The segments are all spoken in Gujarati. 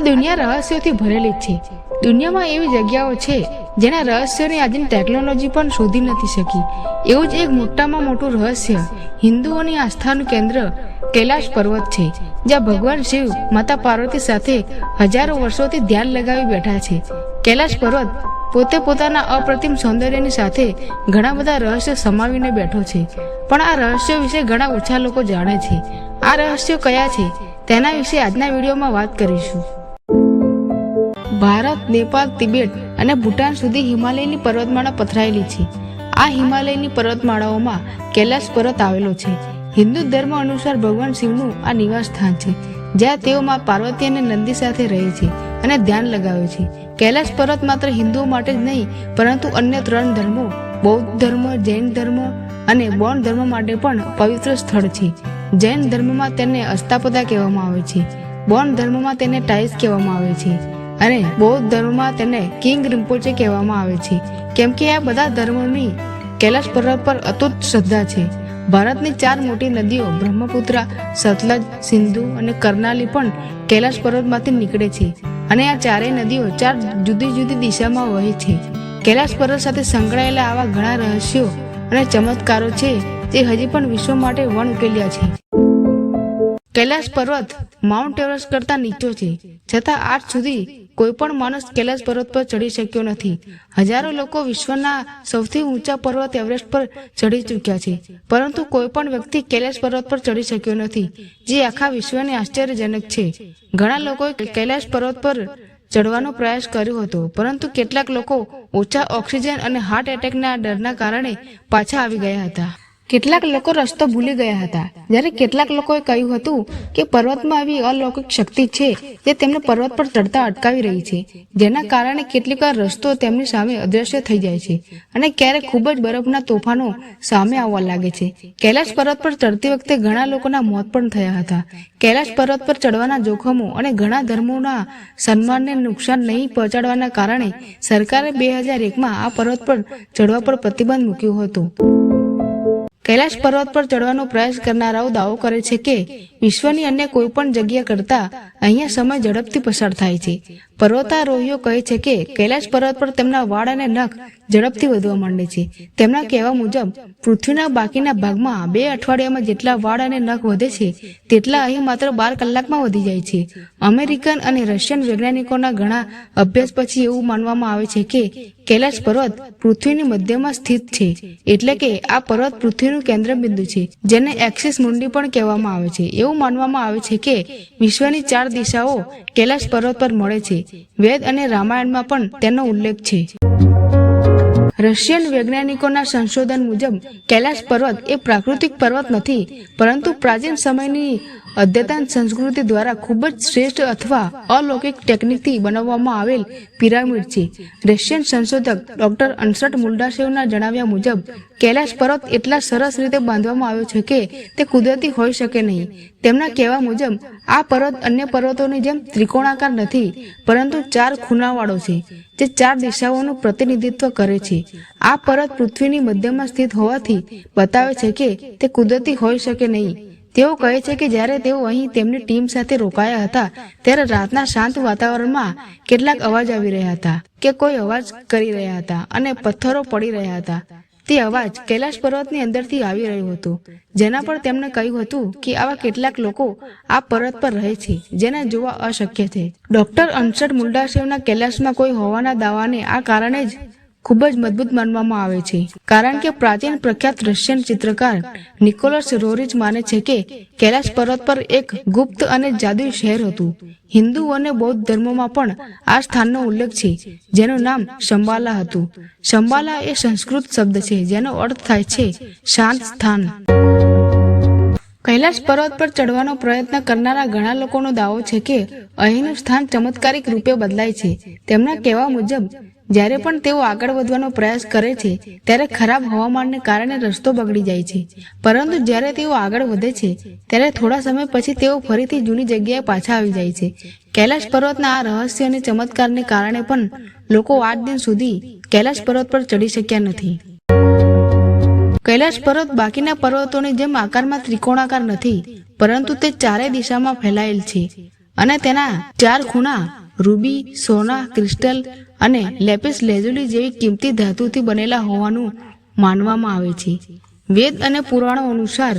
આ દુનિયા રહસ્યોથી ભરેલી જ છે. દુનિયામાં એવી જગ્યાઓ છે જેના રહસ્યોની આજની ટેકનોલોજી પણ શોધી નથી શકી. એવું જ એક મોટામાં મોટું રહસ્ય હિન્દુઓની આસ્થાનું કેન્દ્ર કૈલાશ પર્વત છે, જ્યાં ભગવાન શિવ માતા પાર્વતી સાથે હજારો વર્ષોથી ધ્યાન લગાવી બેઠા છે. કૈલાશ પર્વત પોતે પોતાના અપ્રતિમ સૌંદર્યની સાથે ઘણા બધા રહસ્યો સમાવીને બેઠો છે, પણ આ રહસ્યો વિશે ઘણા ઓછા લોકો જાણે છે. આ રહસ્યો કયા છે તેના વિશે આજના વિડીયોમાં વાત કરીશું. ભારત, નેપાળ, તિબેટ અને ભૂટાન સુધી હિમાલયની પર્વતમાળા પથરાયેલી છે. આ હિમાલયની પર્વતમાળાઓમાં કૈલાશ પર્વત આવેલો છે. હિન્દુ ધર્મ અનુસાર ભગવાન શિવનું આ નિવાસ સ્થાન છે, જ્યાં તેઓ માં પાર્વતી અને નંદી સાથે રહે છે અને ધ્યાન લગાવે છે. કૈલાશ પર્વત માત્ર હિન્દુઓ માટે જ નહીં, પરંતુ અન્ય 3 ધર્મો બૌદ્ધ ધર્મ, જૈન ધર્મ અને બૌદ્ધ ધર્મ માટે પણ પવિત્ર સ્થળ છે. જૈન ધર્મમાં તેને અસ્તાપદા કહેવામાં આવે છે, બૌદ્ધ ધર્મમાં તેને ટાઈસ કહેવામાં આવે છે અને બૌદ્ધ ધર્મમાં તેને કિંગ રિમ્પોચે કહેવામાં આવે છે, કેમ કે આ બધા ધર્મોની કૈલાશ પર્વત પર અતૂટ શ્રદ્ધા છે. ભારતની 4 મોટી નદીઓ બ્રહ્મપુત્રા, સતલજ, સિંધુ અને કરનાલી પણ કૈલાશ પર્વતમાંથી નીકળે છે અને આ ચારેય નદીઓ 4 જુદી જુદી દિશામાં વહે છે. કૈલાશ પર્વત સાથે સંકળાયેલા આવા ઘણા રહસ્યો અને ચમત્કારો છે જે હજી પણ વિશ્વ માટે વણઉકેલ્યા છે. કૈલાશ પર્વત માઉન્ટ એવરેસ્ટ કરતા નીચો છે, છતાં આજ સુધી કોઈ પણ માણસ કૈલાશ પર્વત પર ચડી શક્યો નથી. હજારો લોકો વિશ્વના સૌથી ઊંચા પર્વત એવરેસ્ટ પર ચડી ચૂક્યા છે, પરંતુ કોઈ પણ વ્યક્તિ કૈલાશ પર્વત પર ચડી શક્યો નથી, જે આખા વિશ્વને આશ્ચર્યજનક છે. ઘણા લોકોએ કૈલાશ પર્વત પર ચડવાનો પ્રયાસ કર્યો હતો, પરંતુ કેટલાક લોકો ઓછા ઓક્સિજન અને હાર્ટ એટેકના ડરના કારણે પાછા આવી ગયા હતા. કેટલાક લોકો રસ્તો ભૂલી ગયા હતા, જ્યારે કેટલાક લોકોએ કહ્યું હતું કે પર્વતમાં આવી અલૌકિક શક્તિ છે જે તેમને પર્વત પર ચડતા અટકાવી રહી છે, જેના કારણે કેટલીકવાર રસ્તો તેમની સામે અદૃશ્ય થઈ જાય છે અને ક્યારેક ખૂબ જ બરફના તોફાનો સામે આવવા લાગે છે. કૈલાશ પર્વત પર ચડતી વખતે ઘણા લોકોના મોત પણ થયા હતા. કૈલાશ પર્વત પર ચડવાના જોખમો અને ઘણા ધર્મોના સન્માનને નુકસાન નહીં પહોંચાડવાના કારણે સરકારે 2001માં આ પર્વત પર ચડવા પર પ્રતિબંધ મૂક્યો હતો. કૈલાશ પર્વત પર ચડવાનો પ્રયાસ કરનારાઓ દાવો કરે છે કે વિશ્વની અન્ય કોઈ પણ જગ્યા કરતા અહીંયા સમય ઝડપથી પસાર થાય છે. પર્વતારોહીઓ કહે છે કે કૈલાશ પર્વત પર તેમના વાળ અને નખ ઝડપથી વધવા માંડે છે. તેમના કહેવા મુજબ પૃથ્વીના બાકીના ભાગમાં 2 અઠવાડિયામાં જેટલા વાળ અને નખ વધે છે, તેટલા અહીં માત્ર 12 કલાકમાં વધી જાય છે. અમેરિકન અને રશિયન વૈજ્ઞાનિકોના ઘણા અભ્યાસ પછી એવું માનવામાં આવે છે કે કૈલાશ પર્વત પૃથ્વીની મધ્યમાં સ્થિત છે, એટલે કે આ પર્વત પૃથ્વીનું કેન્દ્રબિંદુ છે, જેને એક્સિસ મુન્ડી પણ કહેવામાં આવે છે. એવું માનવામાં આવે છે કે વિશ્વની 4 દિશાઓ કૈલાશ પર્વત પર મળે છે. વેદ અને રામાયણમાં પણ તેનો ઉલ્લેખ છે. રશિયન વૈજ્ઞાનિકોના સંશોધન મુજબ કૈલાશ પર્વત એ પ્રાકૃતિક પર્વત નથી, પરંતુ પ્રાચીન સમયની અદ્યતન સંસ્કૃતિ દ્વારા ખૂબ જ શ્રેષ્ઠ અથવા અલૌકિક ટેકનિકથી બનાવવામાં આવેલ પિરામિડ છે. રશિયન સંશોધક ડોક્ટર અનસટ મુલ્ડાશેવના જણાવ્યા મુજબ કૈલાશ પર્વત એટલા સરસ રીતે બાંધવામાં આવ્યો છે કે તે કુદરતી હોઈ શકે નહીં. તેમના કહેવા મુજબ આ પર્વત અન્ય પર્વતોની જેમ ત્રિકોણાકાર નથી, પરંતુ 4 ખૂણાવાળો છે, જે 4 દિશાઓનું પ્રતિનિધિત્વ કરે છે. આ પર્વત પૃથ્વીની મધ્યમાં સ્થિત હોવાથી બતાવે છે કે તે કુદરતી હોઈ શકે નહીં. તેઓ કહે છે કે જ્યારે તેઓ અહીં તેમની ટીમ સાથે રોકાયા હતા, ત્યારે રાતના શાંત વાતાવરણમાં કેટલાક અવાજ આવી રહ્યા હતા કે કોઈ અવાજ કરી રહ્યા હતા અને પથ્થરો પડી રહ્યા હતા. તે અવાજ કૈલાશ પર્વતની અંદરથી આવી રહ્યો હતો, જેના પર તેમણે કહ્યું હતું કે આવા કેટલાક લોકો આ પર્વત પર રહે છે, જેને જોવા અશક્ય છે. ડોક્ટર અનસટ મુલ્ડાશેવના કૈલાશમાં કોઈ હોવાના દાવાને આ કારણે જ ખૂબ જ મજબૂત માનવામાં આવે છે, કારણ કે પ્રાચીન પ્રખ્યાત રશિયન ચિત્રકાર નિકોલસ રોરિચ માને છે કે કૈલાશ પર્વત પર એક ગુપ્ત અને જાદુઈ શહેર હતું. હિન્દુ અને બૌદ્ધ ધર્મોમાં પણ આ સ્થાનનો ઉલ્લેખ છે, જેનું નામ શંબાલા હતું. શંબાલા એ સંસ્કૃત શબ્દ છે જેનો અર્થ થાય છે શાંત સ્થાન. કૈલાશ પર્વત પર ચડવાનો પ્રયત્ન કરનારા ઘણા લોકોનો દાવો છે કે અહીંનું સ્થાન ચમત્કારિક રૂપે બદલાય છે. તેમના કહેવા મુજબ જ્યારે પણ તેઓ આગળ વધવાનો પ્રયાસ કરે છે, ત્યારે ખરાબ હવામાનને કારણે રસ્તો બગડી જાય છે, પરંતુ જ્યારે તેઓ આગળ વધે છે, ત્યારે થોડા સમય પછી તેઓ ફરીથી જૂની જગ્યાએ પાછા આવી જાય છે. કૈલાશ પર્વતના આ રહસ્ય અને ચમત્કારને કારણે પણ લોકો આજ દિન સુધી કૈલાશ પર્વત પર ચડી શક્યા નથી. કૈલાશ પર્વત બાકીના પર્વતોની જેમ આકારમાં ત્રિકોણાકાર નથી, પરંતુ તે ચારે દિશામાં ફેલાયેલ છે અને તેના 4 ખૂણા રૂબી, સોના, ક્રિસ્ટલ અને લેપિસ લેઝુલી જેવી કિંમતી ધાતુથી બનેલા હોવાનું માનવામાં આવે છે. વેદ અને પુરાણો અનુસાર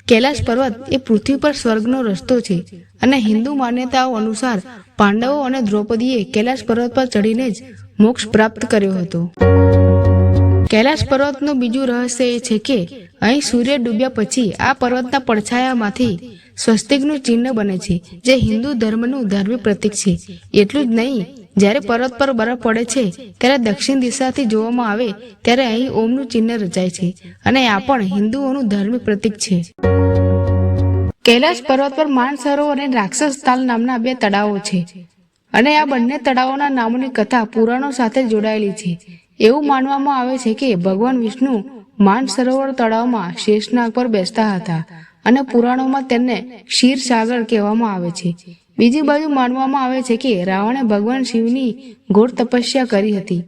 કૈલાશ પર્વત એ પૃથ્વી પર સ્વર્ગનો રસ્તો છે અને હિન્દુ માન્યતાઓ અનુસાર પાંડવો અને દ્રૌપદીએ કૈલાશ પર્વત પર ચડીને જ મોક્ષ પ્રાપ્ત કર્યો હતો. કૈલાશ પર્વતનું બીજું રહસ્ય એ છે કે અહીં સૂર્ય ડૂબ્યા પછી આ પર્વતના પડછાયામાંથી સ્વસ્તિકનું ચિહ્ન બને છે, જે હિન્દુ ધર્મનું ધાર્મિક પ્રતીક છે. એટલું જ નહીં, જ્યારે પર્વત પર બરફ પડે છે ત્યારે દક્ષિણ દિશાથી જોવામાં આવે ત્યારે અહીં ઓમનું ચિહ્ન રચાય છે અને આ પણ હિન્દુઓનું ધાર્મિક પ્રતીક છે. કૈલાશ પર્વત પર માનસરોવર અને રાક્ષસ તાલ નામના 2 તળાવો છે અને આ બંને તળાવોના નામોની કથા પુરાણો સાથે જોડાયેલી છે. એવું માનવામાં આવે છે કે ભગવાન વિષ્ણુ માનસરોવર તળાવમાં શેષનાગ પર બેસતા હતા અને પુરાણોમાં તેમને ક્ષીરસાગર કહેવામાં આવે છે. બીજી બાજુ માનવામાં આવે છે કે રાવણે ભગવાન શિવની ઘોર તપસ્યા કરી હતી.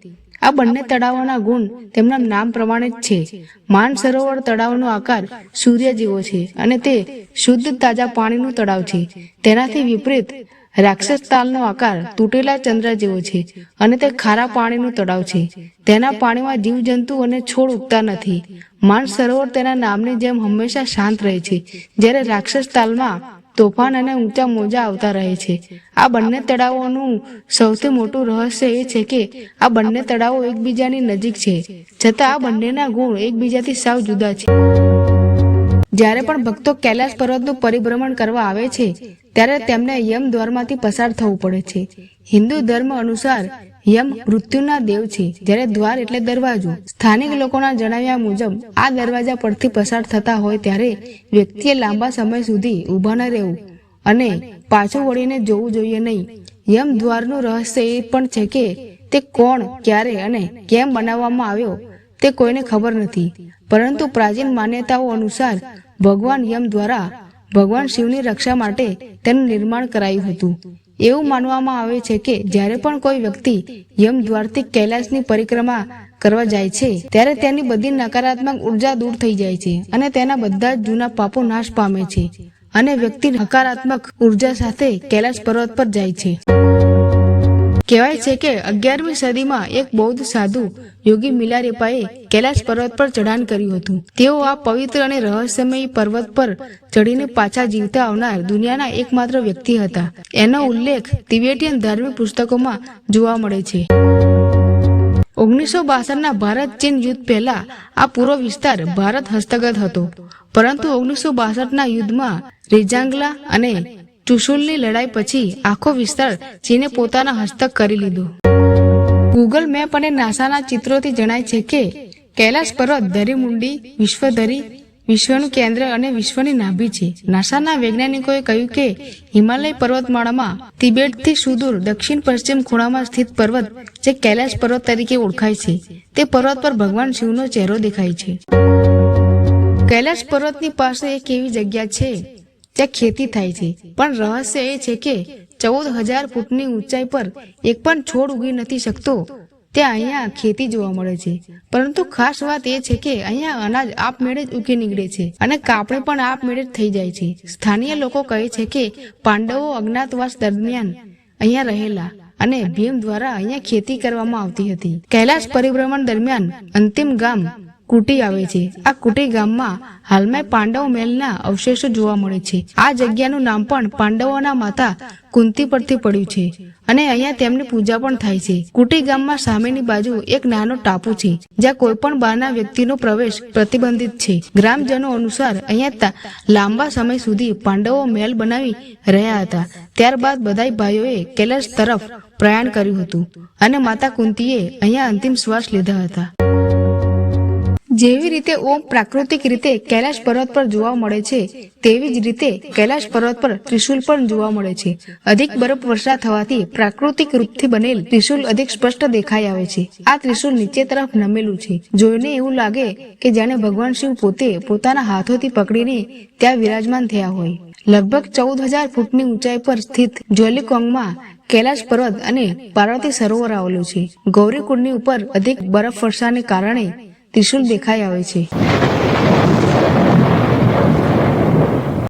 આ બંને તળાવોના ગુણ તેમના નામ પ્રમાણે જ છે. માનસરોવર તળાવનો આકાર સૂર્ય જેવો છે અને તે શુદ્ધ તાજા પાણીનું તળાવ છે. તેનાથી વિપરીત રાક્ષસ તાલનો આકાર તૂટેલા ચંદ્ર જેવો છે અને તે ખારા પાણીનું તળાવ છે. તેના પાણીમાં જીવજંતુ અને છોડ ઉગતા નથી. માનસરોવર તેના નામની જેમ હંમેશા શાંત રહે છે, જ્યારે રાક્ષસ તાલમાં તોફાન અને ઊંચા મોજા આવતા રહે છે. આ બંને તળાવોનું સૌથી મોટું રહસ્ય એ છે કે આ બંને તળાવો એકબીજાની નજીક છે, છતાં આ બંનેના ગુણ એકબીજાથી સાવ જુદા છે. જ્યારે પણ ભક્તો કૈલાશ પર્વતનું પરિભ્રમણ કરવા આવે છે ત્યારે તેમને યમ દ્વારમાંથી પસાર થવું પડે છે. હિન્દુ ધર્મ અનુસાર યમ મૃત્યુના દેવ છે, જ્યારે દ્વાર એટલે દરવાજો. સ્થાનિક લોકોના જણાવ્યા મુજબ આ દરવાજા પરથી પસાર થતા હોય ત્યારે વ્યક્તિએ લાંબા સમય સુધી ઊભા ન રહેવું અને પાછું વળીને જોવું જોઈએ નહીં. યમ દ્વારનું રહસ્ય એ પણ છે કે તે કોણ, ક્યારે અને કેમ બનાવવામાં આવ્યો તે કોઈને ખબર નથી, પરંતુ પ્રાચીન માન્યતાઓ અનુસાર ભગવાન યમ દ્વારા ભગવાન શિવની રક્ષા માટે તેનું નિર્માણ કરાયું હતું. એવું માનવામાં આવે છે કે જ્યારે પણ કોઈ વ્યક્તિ યમ દ્વારથી કૈલાશની પરિક્રમા કરવા જાય છે ત્યારે તેની બધી નકારાત્મક ઉર્જા દૂર થઈ જાય છે અને તેના બધા જ જૂના પાપો નાશ પામે છે અને વ્યક્તિ હકારાત્મક ઉર્જા સાથે કૈલાશ પર્વત પર જાય છે. કહેવાય છે કે 11મી સદીમાં એક બૌદ્ધ સાધુ યોગી મિલારેપાએ કૈલાશ પર્વત પર ચઢાણ કર્યું હતું. તેઓ આ પવિત્ર અને રહસ્યમય પર્વત પર ચડીને પાછા જીવતા આવનાર દુનિયાના એકમાત્ર વ્યક્તિ હતા. એનો ઉલ્લેખ તિબેટીયન ધાર્મિક પુસ્તકોમાં જોવા મળે છે. 1962ના ભારત ચીન યુદ્ધ પહેલા આ પૂરો વિસ્તાર ભારત હસ્તગત હતો, પરંતુ 1962ના યુદ્ધમાં રેજાંગલા અને ચુશુલની લડાઈ પછી આખો વિસ્તાર ચીને પોતાના હસ્તક કરી લીધો. ગૂગલ મેપ અને નાસાના ચિત્રોથી જણાય છે કે કૈલાશ પર્વત ધરીમુંડી, વિશ્વધરી, વિશ્વનું કેન્દ્ર અને વિશ્વની નાભી છે. નાસાના વૈજ્ઞાનિકોએ કહ્યું કે હિમાલય પર્વતમાળામાં તિબેટથી સુદૂર દક્ષિણ પશ્ચિમ ખૂણામાં સ્થિત પર્વત જે કૈલાશ પર્વત તરીકે ઓળખાય છે, તે પર્વત પર ભગવાન શિવનો ચહેરો દેખાય છે. કૈલાશ પર્વતની પાસે એક એવી જગ્યા છે જ્યાં ખેતી થાય છે, પણ રહસ્ય એ છે કે 14,000 ફૂટની ઊંચાઈ પર એક પણ છોડ ઉગી નથી શકતો. ત્યાં અહીંયા ખેતી જોવા મળે છે, પરંતુ ખાસ વાત એ છે કે અહીંયા અનાજ આપમેળે જ ઉગી નીકળે છે અને કાપણી પણ આપમેળે જ થઈ જાય છે. સ્થાનિય લોકો કહે છે કે પાંડવો અજ્ઞાતવાસ દરમિયાન અહીંયા રહેલા અને ભીમ દ્વારા અહીંયા ખેતી કરવામાં આવતી હતી. કૈલાશ પરિભ્રમણ દરમિયાન અંતિમ ગામ કુટી આવે છે. આ કુટી ગામમાં હાલમાં પાંડવ મહેલના અવશેષો જોવા મળે છે. આ જગ્યાનું નામ પણ પાંડવોના માતા કુંતી પરથી પડ્યું છે અને અહીંયા તેમની પૂજા પણ થાય છે. કુટી ગામમાં સામેની બાજુ એક નાનો ટાપુ છે જ્યાં કોઈ પણ બહારના વ્યક્તિનો પ્રવેશ પ્રતિબંધિત છે. ગ્રામજનો અનુસાર અહીંયા લાંબા સમય સુધી પાંડવો મહેલ બનાવી રહ્યા હતા. ત્યારબાદ બધાય ભાઈઓએ કૈલાશ તરફ પ્રયાણ કર્યું હતું અને માતા કુંતીએ અહીંયા અંતિમ શ્વાસ લીધા હતા. જેવી રીતે ઓમ પ્રાકૃતિક રીતે કૈલાશ પર્વત પર જોવા મળે છે, તેવી જ રીતે કૈલાશ પર્વત પર ત્રિશુલ પણ જોવા મળે છે. અધિક બરફ વર્ષા થવાથી પ્રાકૃતિક રૂપથી બનેલ ત્રિશુલ અધિક સ્પષ્ટ દેખાઈ આવે છે. આ ત્રિશુલ નીચે તરફ નમેલું છે. જોઈને એવું લાગે કે જાણે ભગવાન શિવ પોતે પોતાના હાથોથી પકડીને ત્યાં વિરાજમાન થયા હોય. લગભગ 14,000 ફૂટની ઊંચાઈ પર સ્થિત જ્વલિકોંગમાં કૈલાશ પર્વત અને પાર્વતી સરોવર આવેલું છે. ગૌરીકુંડની ઉપર અધિક બરફ વર્ષાને કારણે ત્રિશુલ દેખાઈ આવે છે.